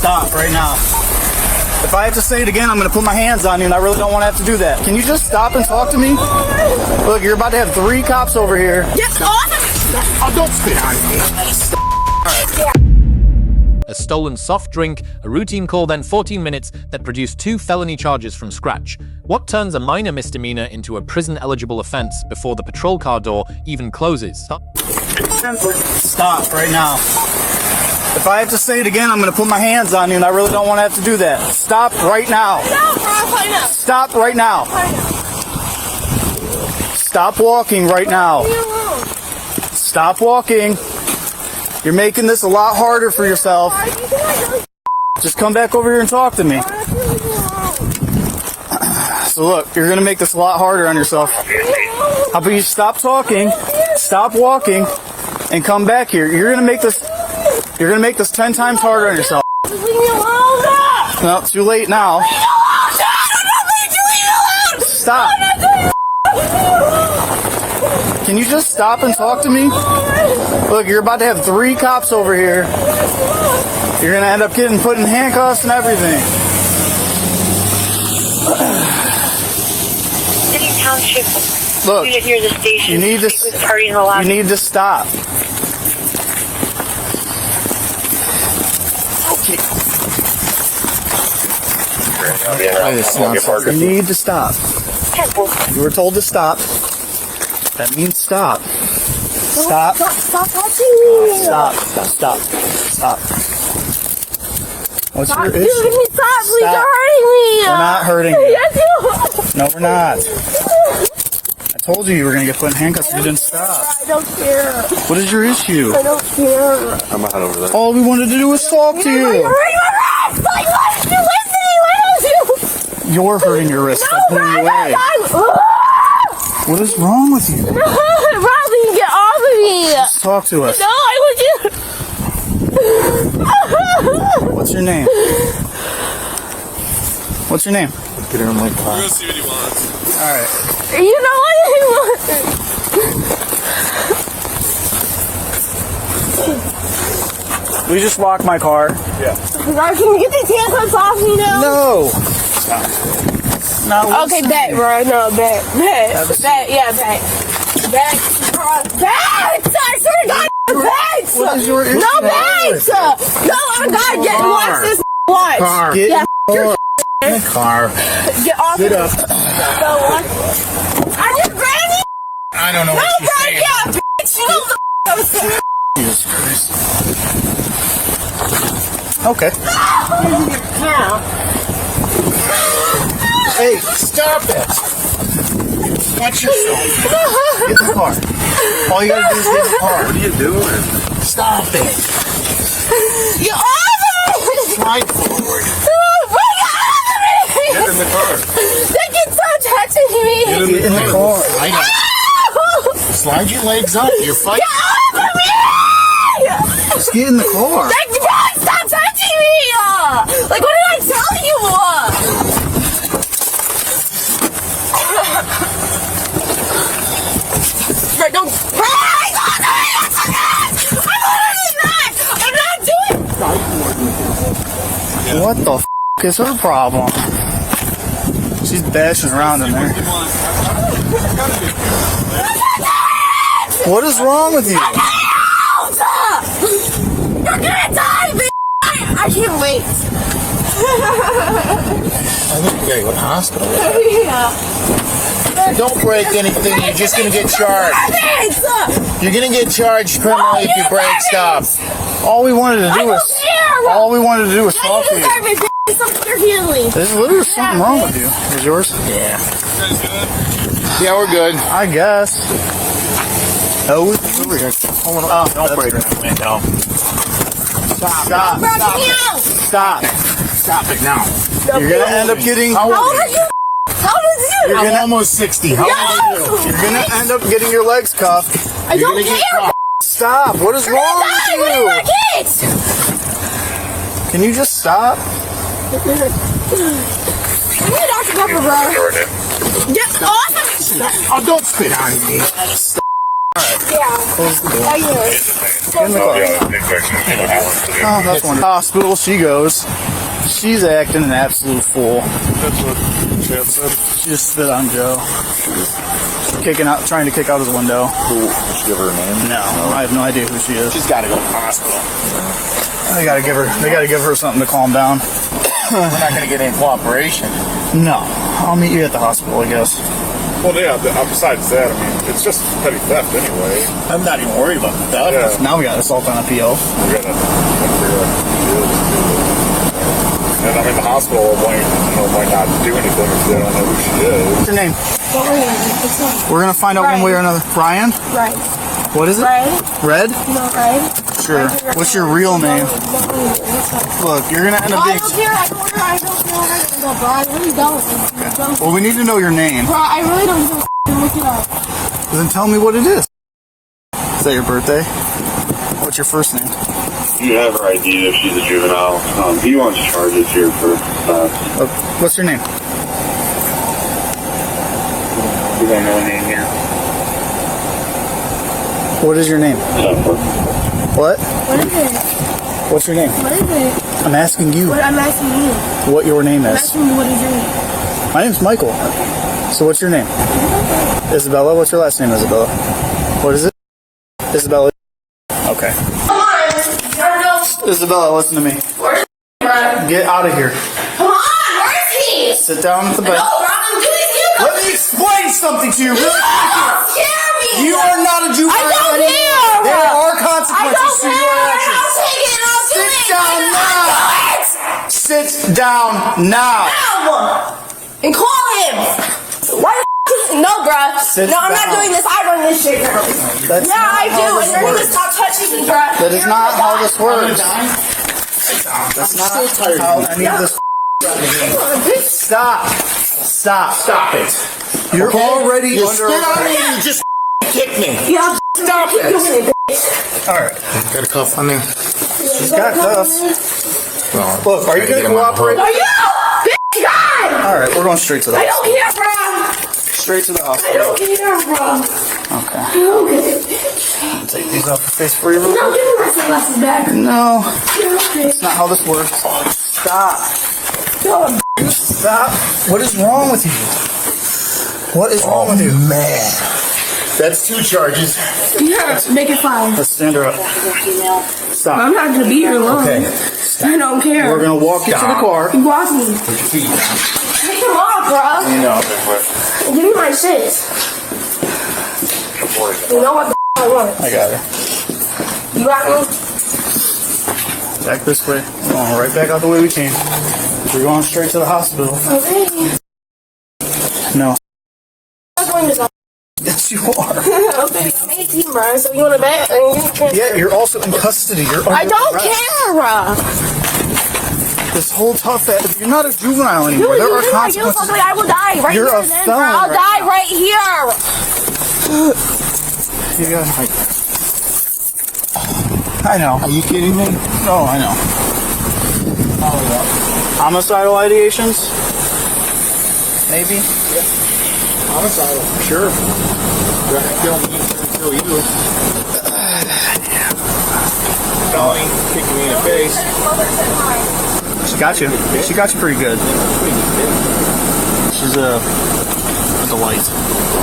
Stop right now. If I have to say it again, I'm going to put my hands on you, and I really don't want to have to do that. Can you just stop and talk to me? Look, you're about to have 3 cops over here. Get off! Oh, don't spit on me. A stolen soft drink, a routine call, then 14 minutes that produced 2 felony charges from scratch. What turns a minor misdemeanor into a prison-eligible offense before the patrol car door even closes? Stop right now. If I have to say it again, I'm going to put my hands on you, and I really don't want to have to do that. Stop right now. Stop right now. Stop walking right now. Stop walking. You're making this a lot harder for yourself. Just come back over here and talk to me. So look, you're going to make this a lot harder on yourself. How about you stop talking, stop walking, and come back here. You're going to make this 10 times harder on yourself. No, too late now. Stop. Can you just stop and talk to me? Look, you're about to have 3 cops over here. You're going to end up getting put in handcuffs and everything. City Township. Look, Near the station. you need to stop. Okay. You need to stop. You were told to stop. That means stop. Stop. Stop touching me! Stop. What's your issue? Stop, please, you're hurting me! We're not hurting you. Yes, you No, we're not. I told you were going to get put in handcuffs if you didn't stop. I don't care. What is your issue? I don't care. I'm out over there. All we wanted to do was talk to You're you. hurting my wrist! Like, why aren't you listening? Why don't you? You're hurting your wrist. Stop pulling away. What is wrong with you? Robin, get off of me! Just talk to us. No, I want you. What's your name? What's your name? Get her in my car. We'll see what he wants. All right. You know what I want? We just locked my car. Yeah. Rob, can you get these handcuffs off me now? No. No. Okay, bet, bro. No, bet. Yeah, bet. Bet. I swear to God, bet. What is your issue? No, bet. No, I gotta get watch this. Watch. Car. Get Yeah. in the car. Get off. Sit up. So what? I just ran you. I don't know No, what she's break saying. out, bitch. You know what I'm saying? Jesus Christ. Okay. Now. Hey, stop it. Watch yourself. Get in the car. All you gotta do is get in the car. What are you doing? Stop it. You're off of me. Slide forward. Bring it off of me. Get in the car. They can stop touching me. Get in the car. Slide your legs up. You're fighting. Get off of me. Just get in the car. They can't stop touching me. Like, what did I tell you? Right, don't. I'm not doing. What the f is her problem? She's bashing around in there. What is wrong with you? You're gonna die, bitch. I can't wait. I think you gotta go to the hospital. Yeah. Don't break anything, you're just gonna get charged. You're gonna get charged criminally if you break stuff. All we wanted to do was talk to you. There's literally something wrong with you. Is yours? Yeah. Yeah, we're good. I guess. Oh, it's over here. Hold on. Oh, don't break that window. Stop. Stop it now. You're gonna end up getting. How old are you? How old is you? You're I'm almost 60. How old are you? You're gonna end up getting your legs cuffed. I don't care. Stop. What is wrong with What are my you? kids? Can you just stop? Give me a Dr. Pepper, bro. Get off of me. Oh, don't spit on me. Yeah. Close the door. Right here. In the car. Oh, that's wonderful. Hospital she goes. She's acting an absolute fool. That's what Chad said. She just spit on Joe. Trying to kick out his window. Did she give her a name? No, I have no idea who she is. She's got to go to the hospital. They gotta give her something to calm down. We're not going to get any cooperation. No, I'll meet you at the hospital, I guess. Well, yeah, besides that, I mean, it's just petty theft anyway. I'm not even worried about that. Yeah. Now we got assault on appeal. We got to figure out who she is. And I mean, the hospital might not do anything if they don't know who she is. What's your name? We're gonna find out one way or another. Ryan? Right. What is it? Red. Red? You know Red? Sure. What's your real name? Look, you're gonna end up I being... don't care. I don't care, bro. I really don't. Well, we need to know your name. Bro, I really don't give a look it up. Then tell me what it is. Is that your birthday? What's your first name? You have her ID if she's a juvenile. He wants charges here for What's your name? we don't know a name here. What is your name? What? What is it? What's your name? What is it? I'm asking you I'm asking you. what your name I'm is. asking you what is your name? My name's Michael. So what's your name? Isabella? What's your last name, Isabella? What is it? Isabella? Okay. Come on. Isabella, listen to me. Where's Get out of here. Come on. Where is he? Sit down at the bed. No, bro. I'm doing you. Let me explain something to you. Don't scare me. You are not a juvenile. I don't care. There are I consequences don't to your care. actions. I'll take it. I'll do Sit it. down now. Sit down now. Now. And call him. Why the no, bruh. Sit No, I'm not down. doing this. I run this shit now. That's Yeah, not I how do. this And you're gonna works. stop touching me, bruh. That is not how this works. That's not how any of this. Stop. Stop it. You're already You under spit on me arrest. and you just kicked me. Yeah, Stop it. All right. Got a cuff on there. She's got cuffs. Look, are you going to cooperate? Are you? Bitch, God! All right, we're going straight to the I don't care, bro. straight to the I hospital. don't care, bro. Okay. Okay. Take these off your face for you. No, give me my sunglasses back. No, Okay. it's not how this works. Stop. No, Stop. What is wrong with you? What is wrong with you? Man. That's 2 charges. yeah, make it fine. Let's stand her up. Stop. I'm not gonna be here long. Okay. I don't care. We're going to walk you to the car. You watch me. Put your feet down. Take them off, bro. You know. Give me my shit. You know what the I want. I got her. You got me? Back this way. We're going right back out the way we came. We're going straight to the hospital. Okay. No. I'm doing this. Yes, you are. Okay, I'm 18, bro. So you wanna bet? Yeah, you're also in custody. You're under I don't arrest. care, bro. This whole tough you're not a juvenile anymore. Dude, There are you consequences. fucking, I will die right You're here a and then, felon bro. I'll right die right here. You got I know. Are you kidding me? No, I know. Oh, yeah. Homicidal ideations? Maybe? Homicidal. Sure. Trying to kill me, kill you. Felony, kicking me in the face. She got you. She got you pretty good. She's a delight.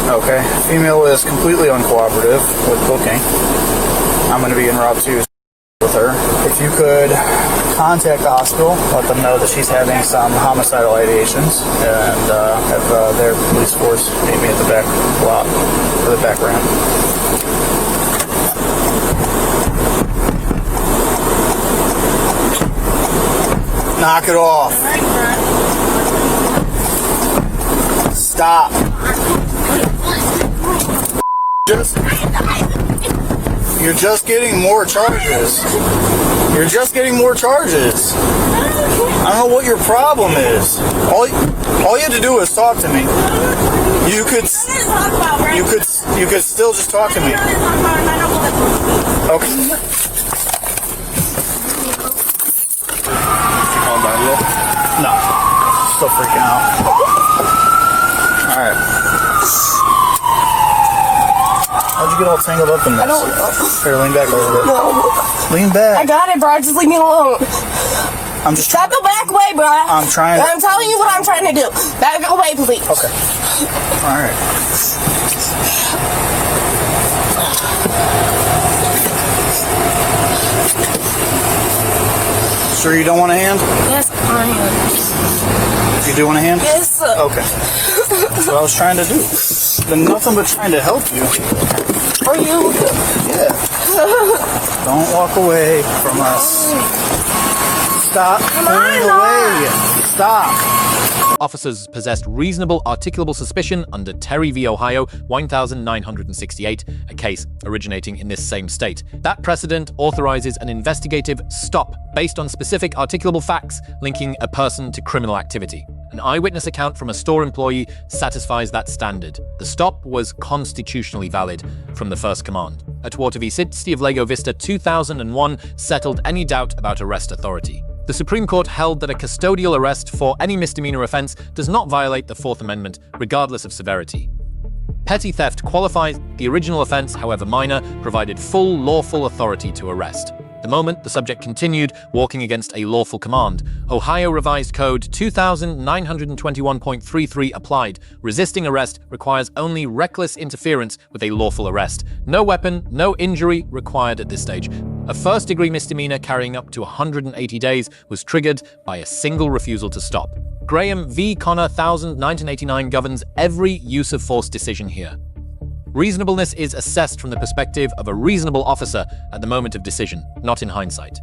Okay. Female is completely uncooperative with booking. I'm going to be in Rob 2 with her. If you could contact the hospital, let them know that she's having some homicidal ideations, and have their police force meet me at the back lot, or the back ramp. Knock it off. Stop. You're just getting more charges. You're just getting more charges. I don't know what your problem is. All you had to do was talk to me. You could still just talk to me. Okay. Calm down yet? No. Still freaking out. Alright. How'd you you get all tangled up in this? I don't know. Here, lean back a little bit. No. Lean I back. got it, bro. Just leave me alone. I'm just Stop the back way, bro. I'm trying. I'm telling you what I'm trying to do. Back away, please. Okay. All right. Sure you don't want a hand? Yes, I am. You do want a hand? Yes, sir. Okay. That's what I was trying to do. Been nothing but trying to help you. Are you? Yeah. Don't walk away from us. Stop pulling away. Stop. Officers possessed reasonable articulable suspicion under Terry v. Ohio 1968, a case originating in this same state. That precedent authorizes an investigative stop based on specific articulable facts linking a person to criminal activity. An eyewitness account from a store employee satisfies that standard. The stop was constitutionally valid from the first command. Atwater v. City of Lago Vista 2001 settled any doubt about arrest authority. The Supreme Court held that a custodial arrest for any misdemeanor offense does not violate the Fourth Amendment, regardless of severity. Petty theft qualifies. The original offense, however minor, provided full lawful authority to arrest. The moment the subject continued walking against a lawful command, Ohio Revised Code 2921.33 applied. Resisting arrest requires only reckless interference with a lawful arrest. No weapon, no injury required at this stage. A first-degree misdemeanor carrying up to 180 days was triggered by a single refusal to stop. Graham v. Connor 1989 governs every use of force decision here. Reasonableness is assessed from the perspective of a reasonable officer at the moment of decision, not in hindsight.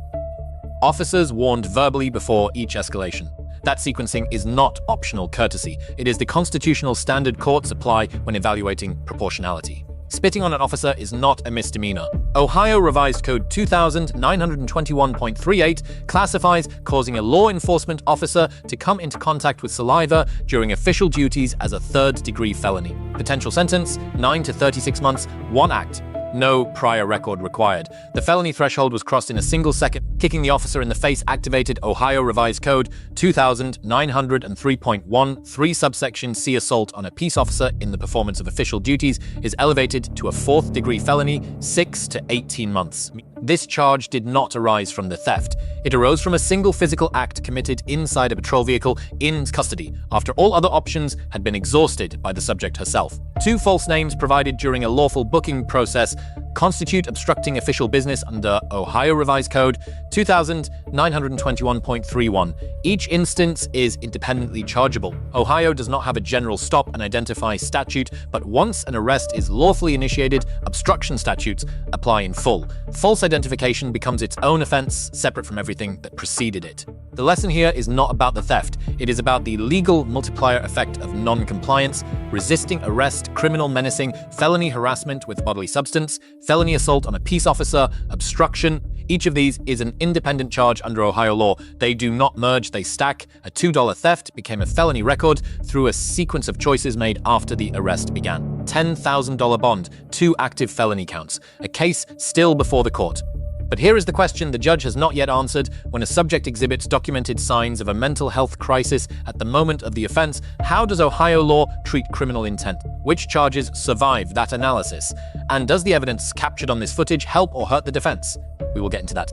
Officers warned verbally before each escalation. That sequencing is not optional courtesy. It is the constitutional standard courts apply when evaluating proportionality. Spitting on an officer is not a misdemeanor. Ohio Revised Code 2921.38 classifies causing a law enforcement officer to come into contact with saliva during official duties as a third-degree felony. Potential sentence, 9 to 36 months, 1 act. No prior record required. The felony threshold was crossed in a single second. Kicking the officer in the face activated Ohio Revised Code 2903.13 subsection C. Assault on a peace officer in the performance of official duties is elevated to a fourth-degree felony, 6 to 18 months. This charge did not arise from the theft. It arose from a single physical act committed inside a patrol vehicle in custody, after all other options had been exhausted by the subject herself. 2 false names provided during a lawful booking process constitute obstructing official business under Ohio Revised Code 2921.31. Each instance is independently chargeable. Ohio does not have a general stop and identify statute, but once an arrest is lawfully initiated, obstruction statutes apply in full. False identification becomes its own offense, separate from everything that preceded it. The lesson here is not about the theft. It is about the legal multiplier effect of non-compliance, resisting arrest, criminal menacing, felony harassment with bodily substance, felony assault on a peace officer, obstruction. Each of these is an independent charge under Ohio law. They do not merge, they stack. A $2 theft became a felony record through a sequence of choices made after the arrest began. $10,000 bond, 2 active felony counts. A case still before the court. But here is the question the judge has not yet answered. When a subject exhibits documented signs of a mental health crisis at the moment of the offense, how does Ohio law treat criminal intent? Which charges survive that analysis? And does the evidence captured on this footage help or hurt the defense? We will get into that.